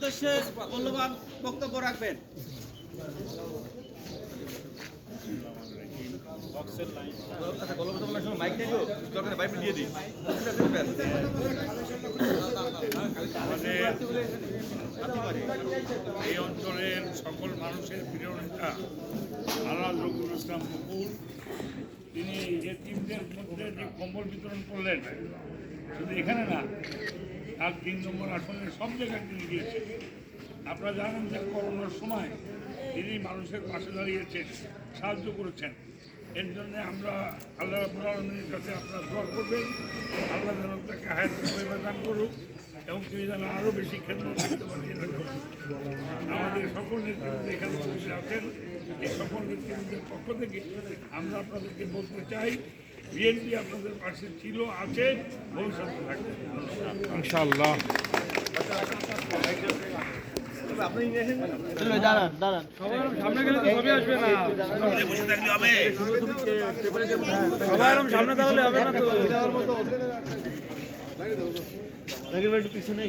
উদ্দেশ্যে মূল্যবান বক্তব্য রাখবেন। এই অঞ্চলের সকল মানুষের প্রিয় নেতা আল্লাহ রকুল ইসলাম মুকুল, তিনি এতিমদের মধ্যে যে কম্বল বিতরণ করলেন, শুধু এখানে না, তার 3 নম্বর আসনের সব জায়গায় তিনি গিয়েছেন। আপনারা জানেন যে করোনার সময় তিনি মানুষের পাশে দাঁড়িয়েছেন, সাহায্য করেছেন। এর জন্য আমরা আল্লাহ রাব্বুল আলামিনের কাছে আপনারা দোয়া করবেন, আল্লাহ যেন তাকে হায়াত দান করুক এবং তিনি যেন আরও বেশি খেদমত করতে পারেন। আমাদের সকল নেতৃত্ব এখানে বসে আছেন, এই সকল নেতৃত্বের পক্ষ থেকে আমরা আপনাদেরকে বলতে চাই, বিএনপি আপনাদের পাশে ছিল, আছে, ভবিষ্যতে থাকবে ইনশাআল্লাহ। সামনে গেলে তো ছবি আসবে না, সবাই সামনে তাহলে হবে না তো। পিছনে